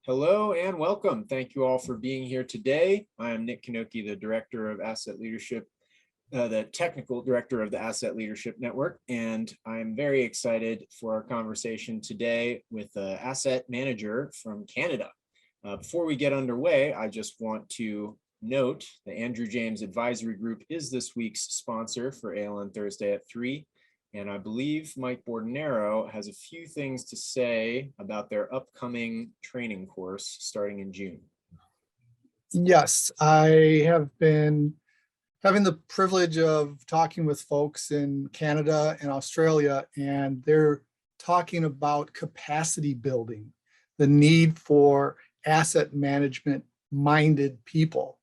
Hello and welcome. Thank you all for being here today. I am Nick Kanoki, the Director of Asset Leadership, the Technical Director of the Asset Leadership Network, and I'm very excited for our conversation today with an asset manager from Canada. Before we get underway, I just want to note the Andrew James Advisory Group is this week's sponsor for ALN Thursday at 3. And I believe Mike Bordenero has a few things to say about their upcoming training course starting in June. Yes, I have been having the privilege of talking with folks in Canada and Australia, and they're talking about capacity building, the need for asset management minded people.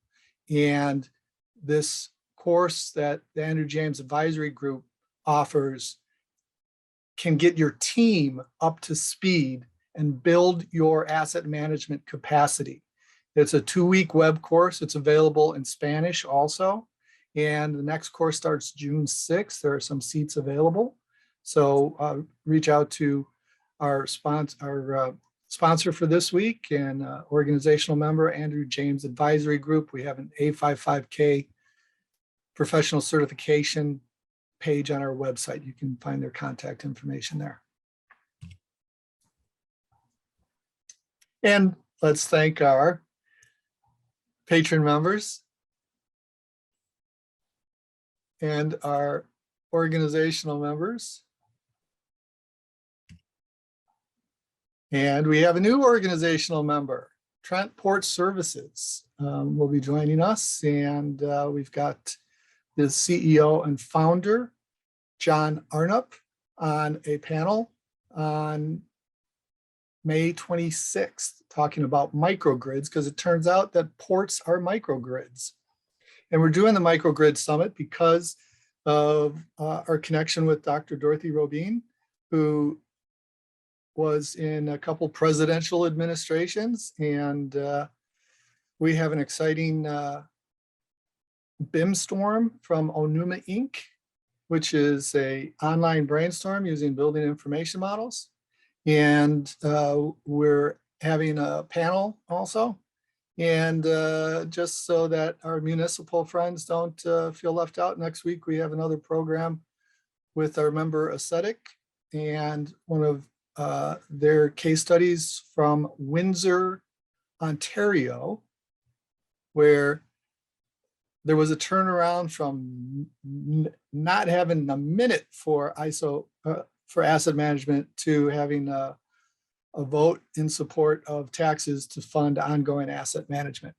And this course that the Andrew James Advisory Group offers can get your team up to speed and build your asset management capacity. It's a 2-week web course. It's available in Spanish also. And the next course starts June 6th. There are some seats available. So reach out to our sponsor for this week and organizational member, Andrew James Advisory Group. We have an A55K professional certification page on our website. You can find their contact information there. And let's thank our patron members and our organizational members. And we have a new organizational member, Trent Port Services, will be joining us. And we've got the CEO and founder, John Arnup, on a panel on May 26th, talking about microgrids, because it turns out that ports are microgrids. And we're doing the Microgrid Summit because of our connection with Dr. Dorothy Robin, who was in a couple presidential administrations. And we have an exciting BIM storm from Onuma Inc., which is an online brainstorm using building information models. And we're having a panel also. And just so that our municipal friends don't feel left out, next week we have another program with our member Aesthetic and one of their case studies from Windsor, Ontario, where there was a turnaround from not having a minute for for asset management to having a vote in support of taxes to fund ongoing asset management.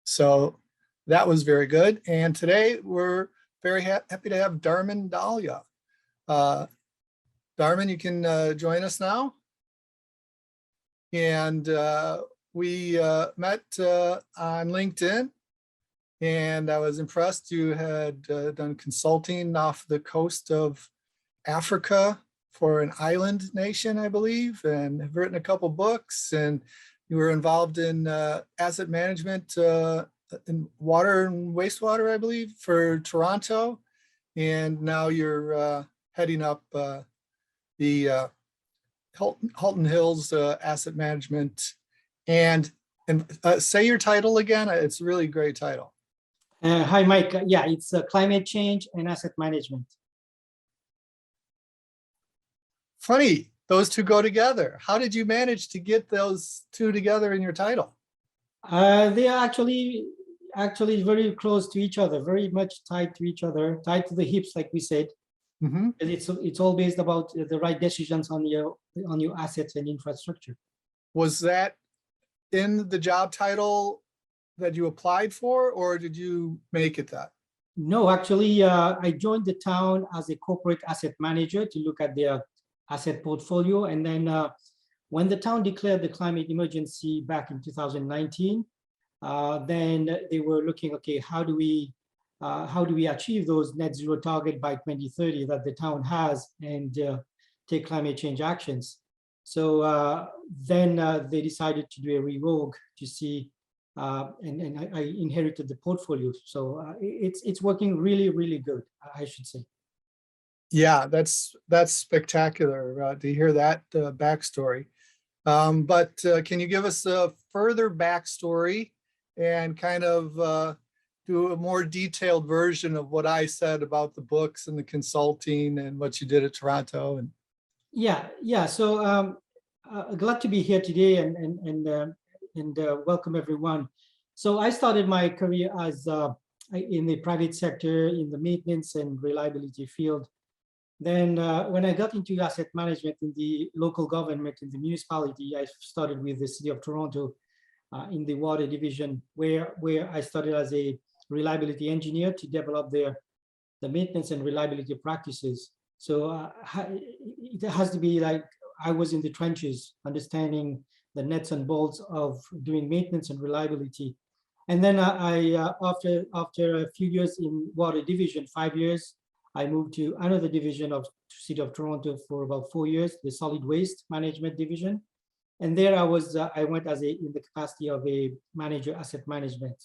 So that was very good. And today we're very happy to have Dharmen Dhaliah. Dharmen, you can join us now. And we met on LinkedIn. And I was impressed you had done consulting off the coast of Africa for an island nation, I believe, and have written a couple books. And you were involved in asset management in water and wastewater, I believe, for Toronto. And now you're heading up the Halton Hills asset management. And say your title again. It's a really great title. Hi, Mike. Yeah, it's climate change and asset management. Funny, those two go together. How did you manage to get those two together in your title? They are actually very close to each other, very much tied to each other, tied to the hips, like we said. Mm-hmm. And it's all based about the right decisions on your assets and infrastructure. Was that in the job title that you applied for, or did you make it that? No, actually, I joined the town as a corporate asset manager to look at their asset portfolio. And then when the town declared the climate emergency back in 2019, then they were looking, okay, how do we achieve those net zero target by 2030 that the town has and take climate change actions? So then they decided to do a reorg to see, and I inherited the portfolio. So it's working really, really good, I should say. Yeah, that's spectacular to hear that backstory. But can you give us a further backstory and kind of do a more detailed version of what I said about the books and the consulting and what you did at Toronto? And Yeah. So glad to be here today and welcome everyone. So I started my career as in the private sector in the maintenance and reliability field. Then when I got into asset management in the local government, in the municipality, I started with the City of Toronto in the water division, where I started as a reliability engineer to develop the maintenance and reliability practices. So it has to be like I was in the trenches, understanding the nuts and bolts of doing maintenance and reliability. And then after a few years in water division, 5 years, I moved to another division of City of Toronto for about 4 years, the solid waste management division. And there I went as in the capacity of a manager asset management.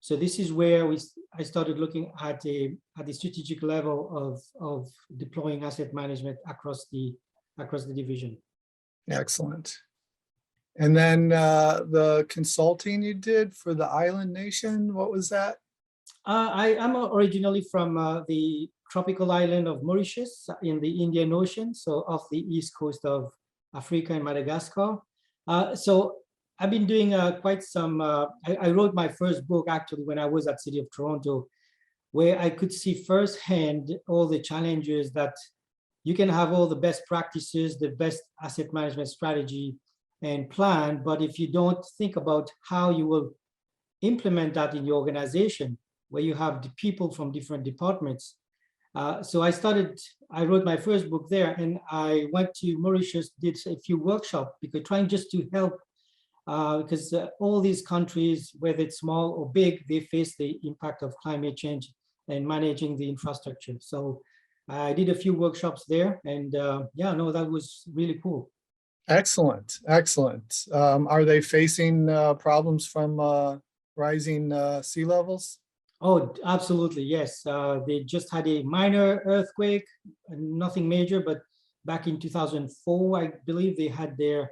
So this is where I started looking at the strategic level of deploying asset management across the division. excellent. And then the consulting you did for the island nation, what was that? I am originally from the tropical island of Mauritius in the Indian Ocean, so off the east coast of Africa and Madagascar. So I've been doing quite some, I wrote my first book actually when I was at City of Toronto, where I could see firsthand all the challenges that you can have all the best practices, the best asset management strategy and plan, but if you don't think about how you will implement that in your organization, where you have the people from different departments. So I wrote my first book there, and I went to Mauritius, did a few workshops, because trying just to help, because all these countries, whether it's small or big, they face the impact of climate change and managing the infrastructure. So I did a few workshops there, and yeah, no, that was really cool. Excellent, excellent. Are they facing problems from rising sea levels? Oh, absolutely, yes. They just had a minor earthquake, nothing major, but back in 2004, I believe they had the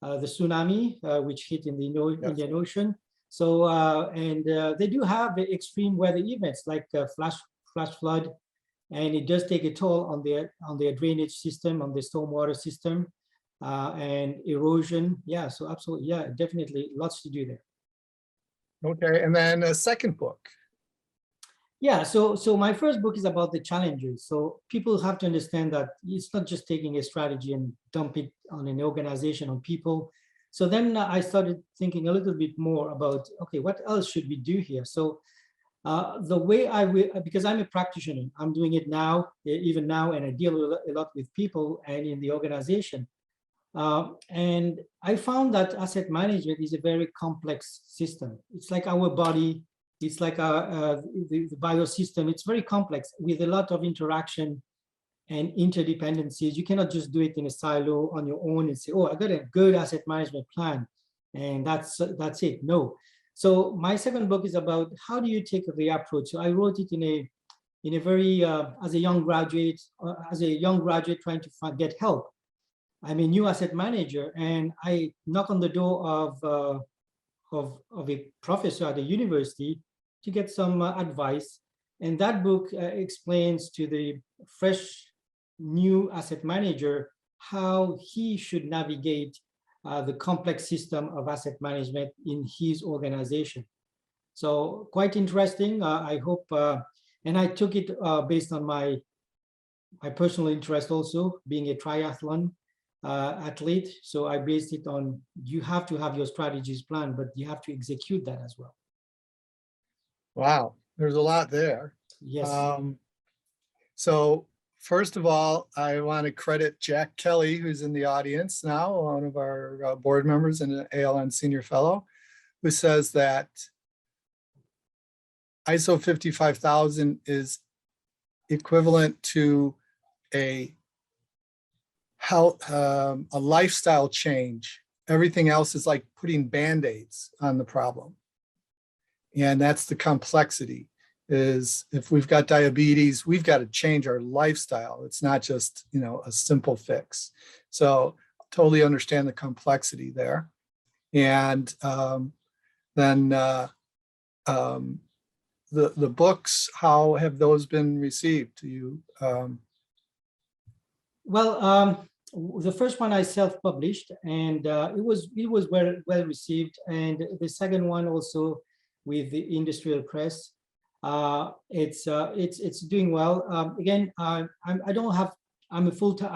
tsunami, which hit in the Indian Ocean. So, and they do have extreme weather events like flash flood, and it does take a toll on their drainage system, on the stormwater system, and erosion. Yeah, so absolutely, yeah, definitely lots to do there. Okay, and then a second book. Yeah, so my first book is about the challenges. So people have to understand that it's not just taking a strategy and dump it on an organization, on people. So then I started thinking a little bit more about, okay, what else should we do here? So the way I will, because I'm a practitioner, I'm doing it now, even now, and I deal a lot with people and in the organization. And I found that asset management is a very complex system. It's like our body. It's like the biosystem. It's very complex with a lot of interaction and interdependencies. You cannot just do it in a silo on your own and say, oh, I got a good asset management plan, and that's it. No. So my second book is about how do you take the approach. So I wrote it in a very as a young graduate trying to get help. I'm a new asset manager, and I knock on the door of a professor at the university to get some advice. And that book explains to the fresh new asset manager how he should navigate the complex system of asset management in his organization. So quite interesting. I hope, and I took it based on my personal interest also, being a triathlon athlete. So I based it on, you have to have your strategies planned, but you have to execute that as well. Wow, there's a lot there. Yes. So first of all, I want to credit Jack Kelly, who's in the audience now, one of our board members and an ALN senior fellow, who says that ISO 55000 is equivalent to a lifestyle change. Everything else is like putting Band-Aids on the problem. And that's the complexity, is if we've got diabetes, we've got to change our lifestyle. It's not just, a simple fix. So totally understand the complexity there. And then the books, how have those been received to you? Well, the first one I self-published, and it was well received, and the second one also with the industrial press. It's doing well. Again, I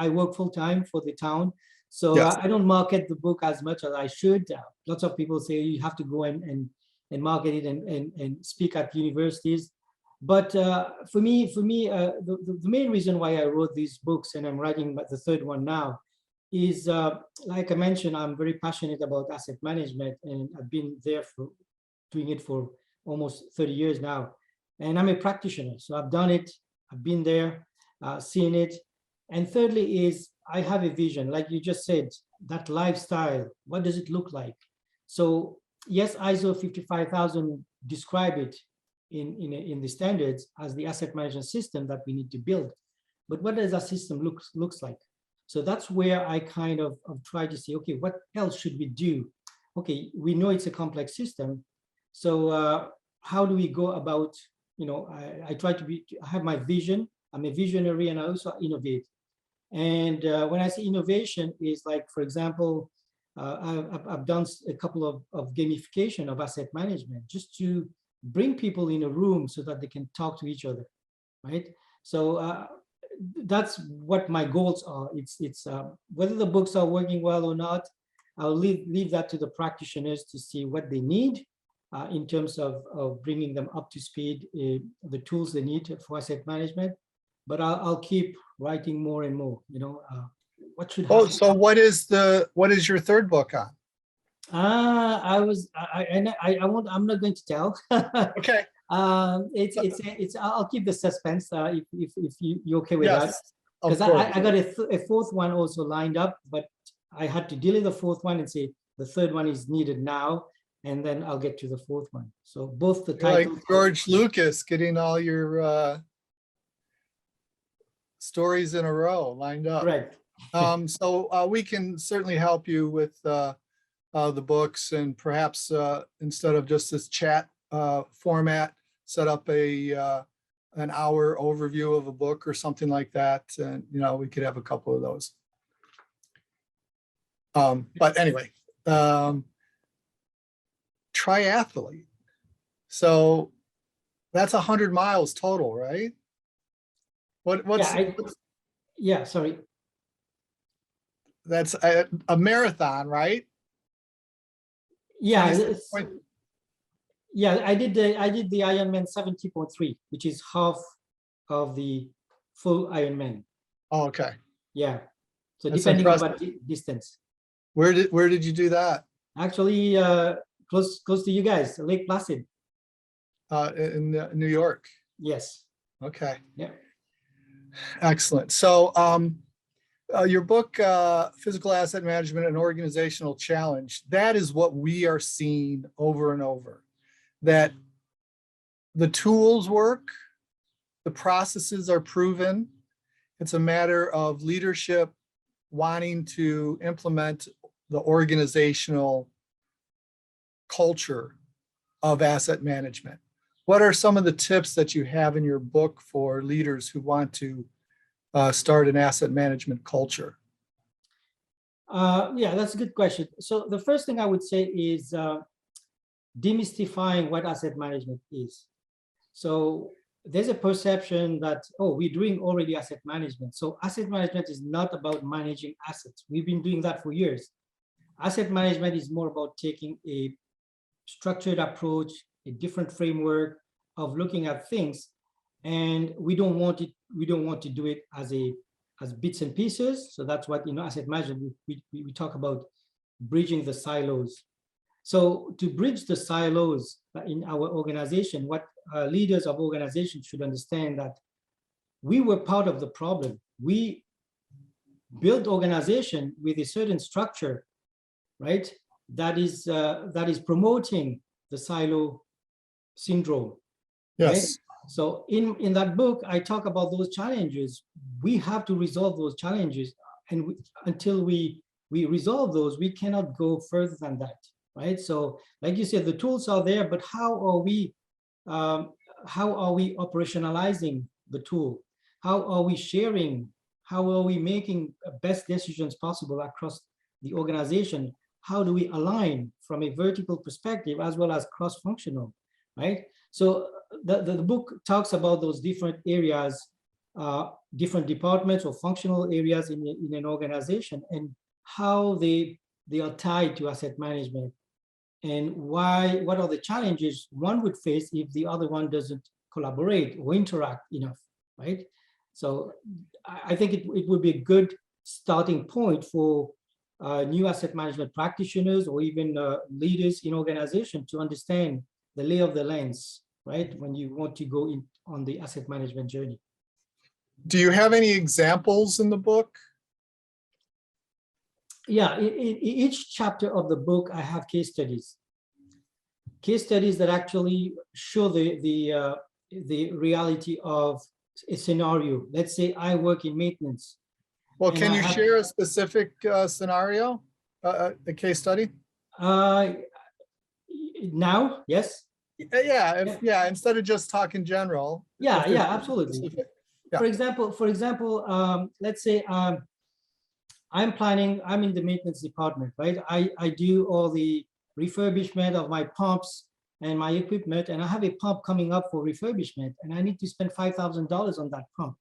work full time for the town, so Yes. I don't market the book as much as I should. Lots of people say you have to go and market it and speak at universities. But for me, the main reason why I wrote these books, and I'm writing the third one now, is like I mentioned, I'm very passionate about asset management, and I've been doing it for almost 30 years now. And I'm a practitioner, so I've done it, I've been there, seen it. And thirdly is I have a vision, like you just said, that lifestyle, what does it look like? So yes, ISO 55000 describe it in the standards as the asset management system that we need to build. But what does that system looks like? So that's where I kind of try to say, okay, what else should we do? Okay, we know it's a complex system. So how do we go about, I try to have my vision. I'm a visionary, and I also innovate. And when I say innovation is like, for example, I've done a couple of gamification of asset management just to bring people in a room so that they can talk to each other, right? So that's what my goals are. It's whether the books are working well or not, I'll leave that to the practitioners to see what they need in terms of bringing them up to speed, the tools they need for asset management. But I'll keep writing more and more. What should happen? Oh, so what is your third book on? I'm not going to tell. Okay. I'll keep the suspense if you're okay with that. Yes, Because of course. I got a fourth one also lined up, but I had to delay the fourth one and say the third one is needed now, and then I'll get to the fourth one. So both the You're like titles. George Lucas getting all your stories in a row lined up. Correct. So we can certainly help you with the books, and perhaps instead of just this chat format, set up an hour overview of a book or something like that. And we could have a couple of those. But anyway, triathlete. So that's 100 miles total, right? Yeah, sorry. That's a marathon, right? Yeah, I did the Ironman 70.3, which is half of the full Ironman. Oh, okay. Yeah. So That's depending on impressive. what distance. Where did you do that? Actually, close to you guys, Lake Placid. In New York. Yes. Okay. Yeah. Excellent. So your book, Physical Asset Management and Organizational Challenge, that is what we are seeing over and over, that the tools work, the processes are proven. It's a matter of leadership wanting to implement the organizational culture of asset management. What are some of the tips that you have in your book for leaders who want to start an asset management culture? Yeah, that's a good question. So the first thing I would say is demystifying what asset management is. So there's a perception that, oh, we're doing already asset management. So asset management is not about managing assets. We've been doing that for years. Asset management is more about taking a structured approach, a different framework of looking at things, and we don't want to do it as bits and pieces. So that's what asset management, we talk about bridging the silos. So to bridge the silos in our organization, what leaders of organizations should understand that we were part of the problem. We built organization with a certain structure, right? That is promoting the silo syndrome. Yes. Right? So in that book, I talk about those challenges. We have to resolve those challenges, and until we we resolve those, we cannot go further than that, right? So like you said, the tools are there, but how are we operationalizing the tool? How are we sharing? How are we making best decisions possible across the organization? How do we align from a vertical perspective as well as cross-functional, right? So the book talks about those different areas, different departments or functional areas in an organization, and how they are tied to asset management, and what are the challenges one would face if the other one doesn't collaborate or interact enough, right? So I think it would be a good starting point for new asset management practitioners or even leaders in organization to understand the lay of the lands, right? When you want to go in on the asset management journey. Do you have any examples in the book? Yeah, in each chapter of the book, I have case studies that actually show the reality of a scenario. Let's say I work in maintenance. Well, can you share a specific scenario, a case study? Now, yes. Yeah. Instead of just talking general. Yeah, absolutely. Yeah. For example, let's say I'm in the maintenance department, right? I do all the refurbishment of my pumps and my equipment, and I have a pump coming up for refurbishment, and I need to spend $5,000 on that pump.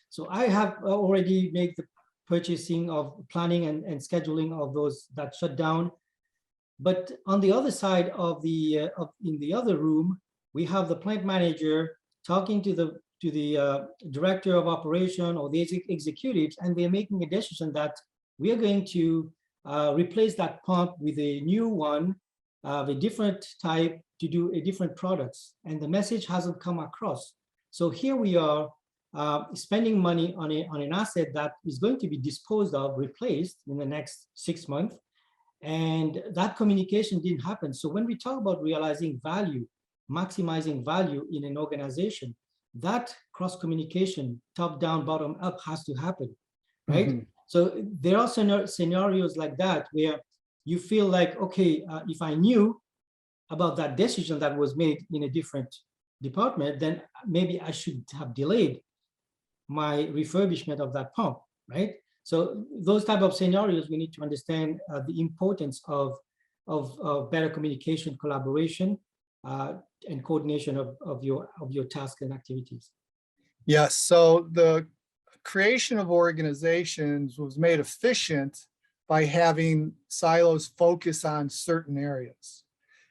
So I have already made the purchasing of planning and scheduling of those that shut down. But on the other side of in the other room, we have the plant manager talking to the director of operation or the executives, and they're making a decision that we are going to replace that pump with a new one of a different type to do a different products, and the message hasn't come across. So here we are spending money on an asset that is going to be disposed of, replaced in the next 6 months, and that communication didn't happen. So when we talk about realizing value, maximizing value in an organization, that cross communication, top down, bottom up, has to happen, right? Mm-hmm. So there are scenarios like that where you feel like, okay, if I knew about that decision that was made in a different department, then maybe I should have delayed my refurbishment of that pump, right? So those type of scenarios, we need to understand the importance of better communication, collaboration, and coordination of your tasks and activities. Yes. So the creation of organizations was made efficient by having silos focus on certain areas.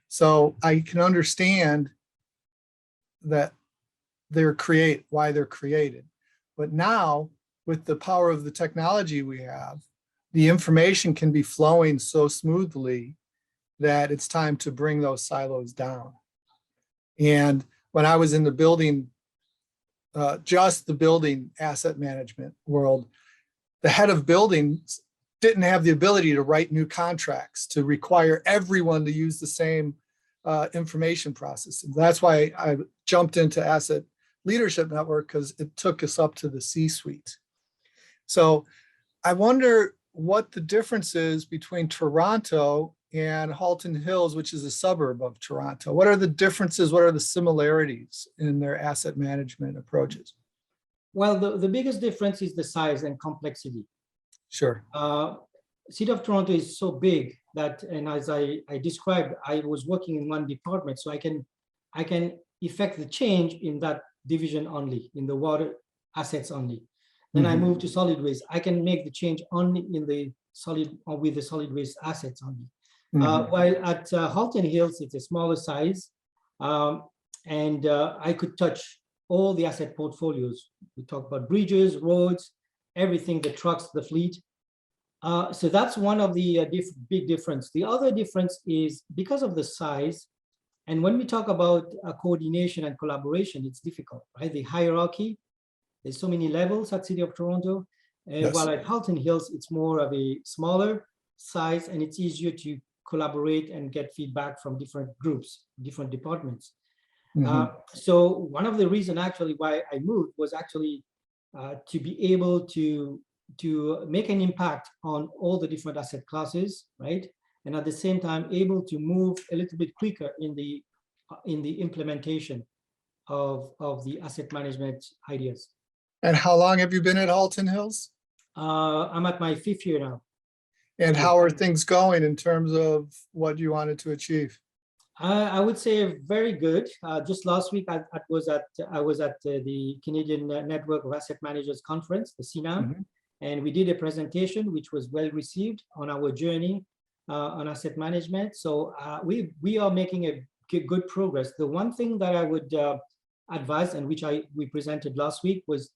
So I can understand that why they're created. But now, with the power of the technology we have, the information can be flowing so smoothly that it's time to bring those silos down. And when I was in the building, just the building asset management world, the head of buildings didn't have the ability to write new contracts, to require everyone to use the same information processing. That's why I jumped into Asset Leadership Network, because it took us up to the C-suite. So I wonder what the difference is between Toronto and Halton Hills, which is a suburb of Toronto. What are the differences? What are the similarities in their asset management approaches? Well, the biggest difference is the size and complexity. Sure. City of Toronto is so big that, and as I described, I was working in one department, so I can effect the change in that division only, in the water assets only. Then I moved to solid waste. I can make the change only in the with the solid waste assets only. While at Halton Hills, it's a smaller size, and I could touch all the asset portfolios. We talk about bridges, roads, everything, the trucks, the fleet. So that's one of the big difference. The other difference is because of the size, and when we talk about coordination and collaboration, it's difficult, right? The hierarchy, there's so many levels at City of Toronto, Yes. While at Halton Hills, it's more of a smaller size, and it's easier to collaborate and get feedback from different groups, different departments. So one of the reasons actually why I moved was actually to be able to to make an impact on all the different asset classes, right? And at the same time, able to move a little bit quicker in the implementation of the asset management ideas. And how long have you been at Halton Hills? I'm at my 5th year now. And how are things going in terms of what you wanted to achieve? I would say very good. Just last week, I was at the Canadian Network of Asset Managers Conference, the CNAM, and we did a presentation which was well received on our journey on asset management. So we are making a good progress. The one thing that I would advise, and which we presented last week, was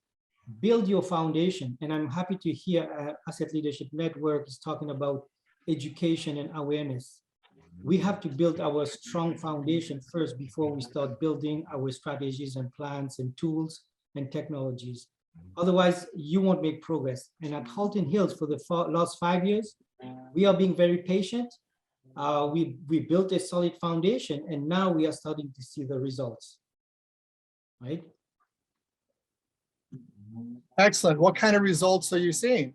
build your foundation. And I'm happy to hear Asset Leadership Network is talking about education and awareness. We have to build our strong foundation first before we start building our strategies and plans and tools and technologies. Otherwise, you won't make progress. And at Halton Hills, for the last 5 years, we are being very patient. We built a solid foundation, and now we are starting to see the results, right? Excellent. What kind of results are you seeing?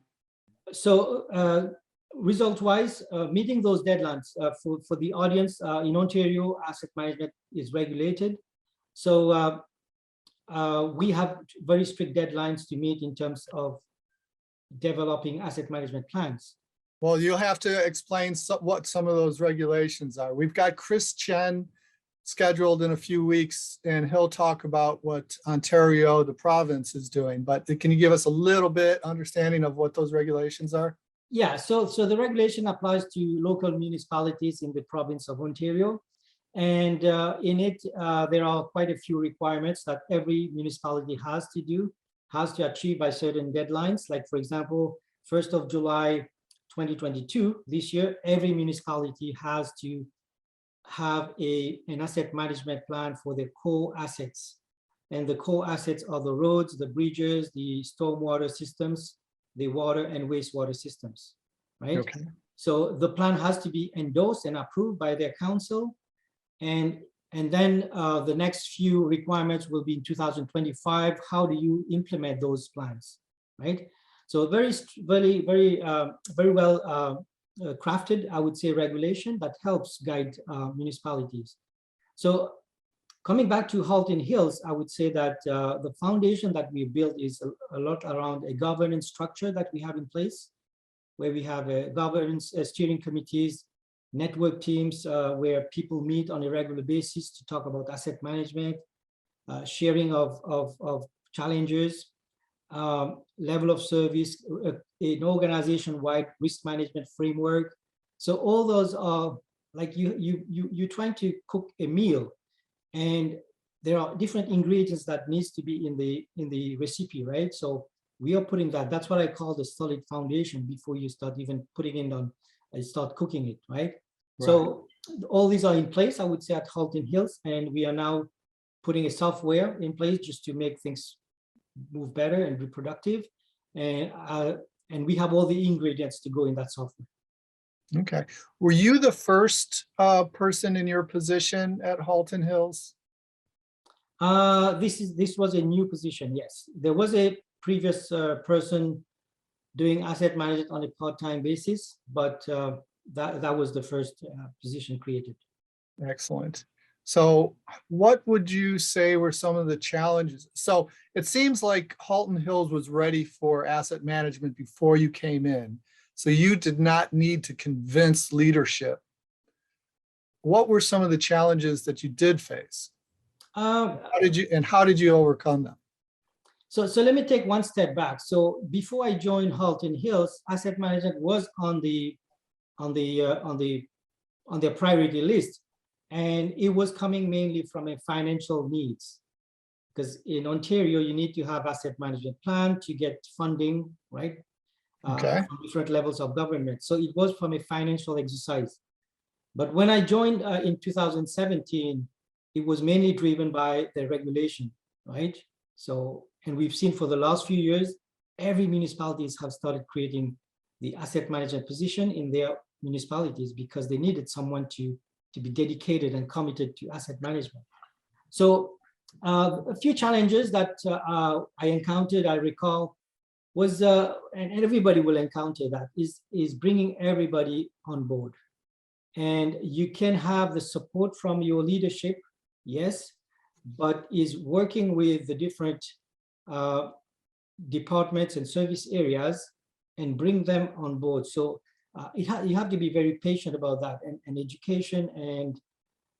So result-wise, meeting those deadlines for the audience in Ontario, asset management is regulated. So we have very strict deadlines to meet in terms of developing asset management plans. Well, you'll have to explain what some of those regulations are. We've got Chris Chen scheduled in a few weeks, and he'll talk about what Ontario, the province, is doing. But can you give us a little bit understanding of what those regulations are? Yeah, so the regulation applies to local municipalities in the province of Ontario. And in it, there are quite a few requirements that every municipality has to achieve by certain deadlines. Like, for example, 1st of July, 2022, this year, every municipality has to have an asset management plan for their core assets. And the core assets are the roads, the bridges, the stormwater systems, the water and wastewater systems, right? Okay. So the plan has to be endorsed and approved by their council. And then the next few requirements will be in 2025. How do you implement those plans, right? So very well crafted, I would say, regulation that helps guide municipalities. So coming back to Halton Hills, I would say that the foundation that we built is a lot around a governance structure that we have in place, where we have a governance steering committees, network teams where people meet on a regular basis to talk about asset management, sharing of challenges, level of service, an organization-wide risk management framework. So all those are like you're trying to cook a meal, and there are different ingredients that needs to be in the recipe, right? So we are putting that. That's what I call the solid foundation before you start even putting it on and start cooking it, right? So all these are in place, I would say, at Halton Hills, and we are now putting a software in place just to make things move better and be productive. And we have all the ingredients to go in that software. Okay. Were you the first person in your position at Halton Hills? This was a new position, yes. There was a previous person doing asset management on a part-time basis, but that was the first position created. Excellent. So what would you say were some of the challenges? So it seems like Halton Hills was ready for asset management before you came in. So you did not need to convince leadership. What were some of the challenges that you did face? How did you overcome them? So let me take one step back. So before I joined Halton Hills, asset management was on their priority list, and it was coming mainly from a financial needs, because in Ontario you need to have asset management plan to get funding, right? Okay. From different levels of government. So it was from a financial exercise. But when I joined in 2017, it was mainly driven by the regulation, right? So, and we've seen for the last few years, every municipalities have started creating the asset management position in their municipalities because they needed someone to be dedicated and committed to asset management. So a few challenges that I encountered, I recall, was, and everybody will encounter that, is bringing everybody on board. And you can have the support from your leadership, yes, but is working with the different departments and service areas and bring them on board. So you have to be very patient about that, and education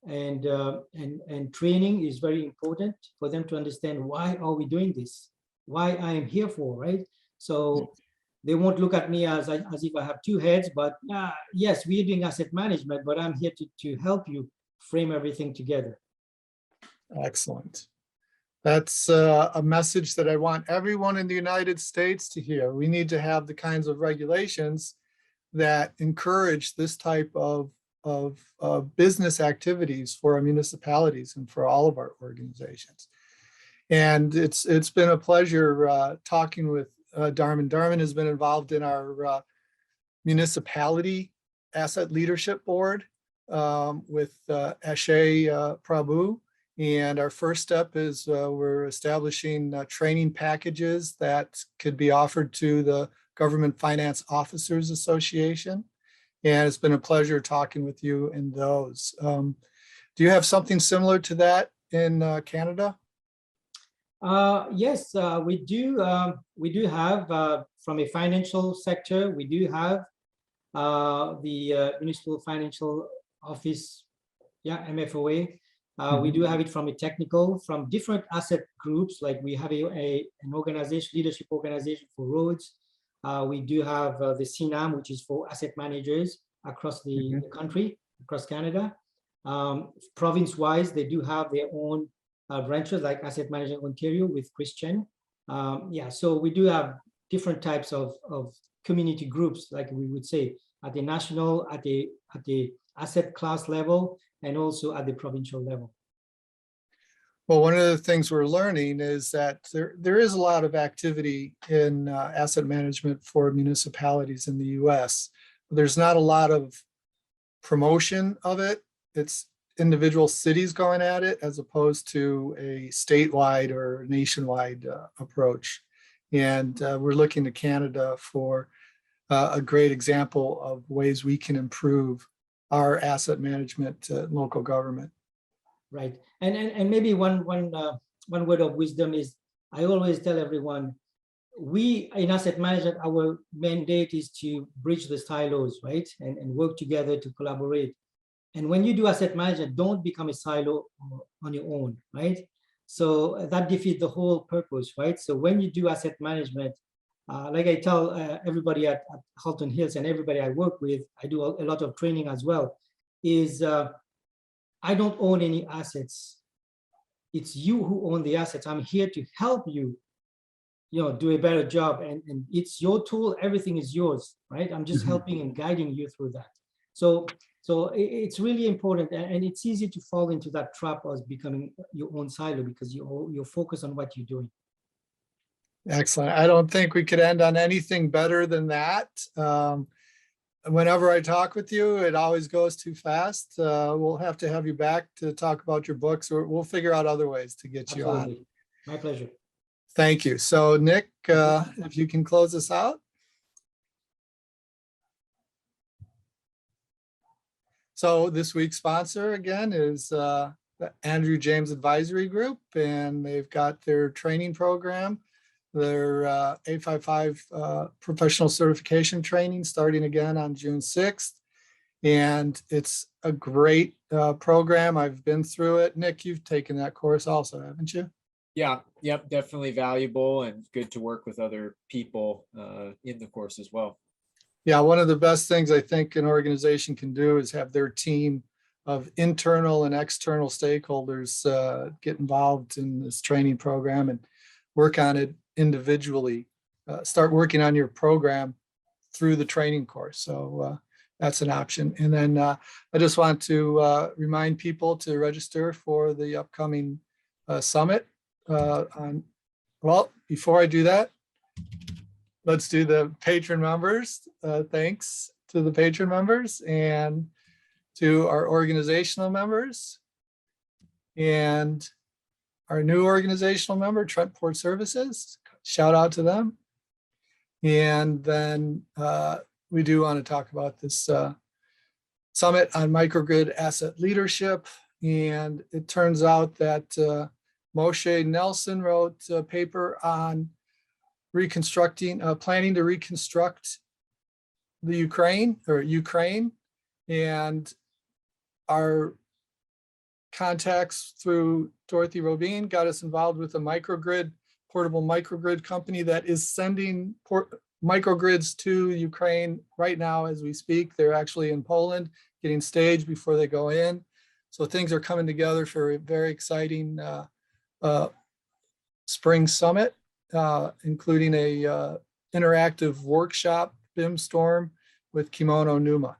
and training is very important for them to understand why are we doing this, why I am here for, right? So they won't look at me as if I have two heads, but yes, we're doing asset management, but I'm here to help you frame everything together. Excellent. That's a message that I want everyone in the United States to hear. We need to have the kinds of regulations that encourage this type of business activities for our municipalities and for all of our organizations. And it's been a pleasure talking with Dharmen. Dharmen has been involved in our municipality asset leadership board with Ashay Prabhu. And our first step is we're establishing training packages that could be offered to the Government Finance Officers Association. And it's been a pleasure talking with you in those. Do you have something similar to that in Canada? Yes, we do. We do have, from a financial sector, we do have the Municipal Financial Office, MFOA. We do have it from a technical, from different asset groups, like we have an organization, leadership organization for roads. We do have the CNAM, which is for asset managers across the country, across Canada. Province-wise, they do have their own branches, like Asset Management Ontario with Christian. So we do have different types of community groups, like we would say, at the national, at the asset class level, and also at the provincial level. Well, one of the things we're learning is that there is a lot of activity in asset management for municipalities in the US. There's not a lot of promotion of it. It's individual cities going at it as opposed to a statewide or nationwide approach. And we're looking to Canada for a great example of ways we can improve our asset management local government. Right, and maybe one word of wisdom is, I always tell everyone, we in asset management, our mandate is to bridge the silos, right, and work together to collaborate. And when you do asset management, don't become a silo on your own, right? So that defeats the whole purpose, right? So when you do asset management, like I tell everybody at Halton Hills and everybody I work with, I do a lot of training as well, is I don't own any assets. It's you who own the assets. I'm here to help you, do a better job. And it's your tool. Everything is yours, right? I'm just helping and guiding you through that. So it's really important. And it's easy to fall into that trap of becoming your own silo because you're focused on what you're doing. Excellent. I don't think we could end on anything better than that. Whenever I talk with you, it always goes too fast. We'll have to have you back to talk about your books, or we'll figure out other ways to get you on. My pleasure. Thank you. So Nick, if you can close us out. So this week's sponsor again is the Andrew James Advisory Group, and they've got their training program, their 855 professional certification training starting again on June 6th. And it's a great program. I've been through it. Nick, you've taken that course also, haven't you? Yeah, yep, definitely valuable and good to work with other people in the course as well. Yeah, one of the best things I think an organization can do is have their team of internal and external stakeholders get involved in this training program and work on it individually. Start working on your program through the training course. So that's an option. And then I just want to remind people to register for the upcoming summit. Well, before I do that, let's do the patron members. Thanks to the patron members and to our organizational members and our new organizational member, Trent Port Services. Shout out to them. And then we do want to talk about this summit on microgrid asset leadership. And it turns out that Moshe Nelson wrote a paper on planning to reconstruct the Ukraine. And our contacts through Dorothy Robine got us involved with a portable microgrid company that is sending microgrids to Ukraine right now as we speak. They're actually in Poland getting staged before they go in. So things are coming together for a very exciting spring summit, including a interactive workshop, BIM Storm, with Kimono Numa.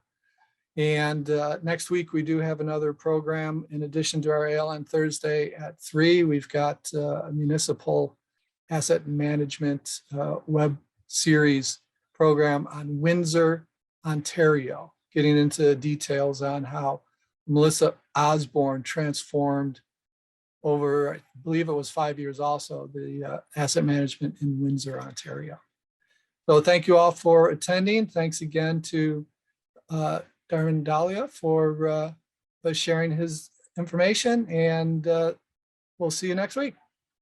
And next week, we do have another program in addition to our ALN Thursday at 3. We've got a municipal asset management web series program on Windsor, Ontario, getting into details on how Melissa Osborne transformed over, I believe it was 5 years also, the asset management in Windsor, Ontario. So thank you all for attending. Thanks again to Dharmen Dhaliah for sharing his information, and we'll see you next week.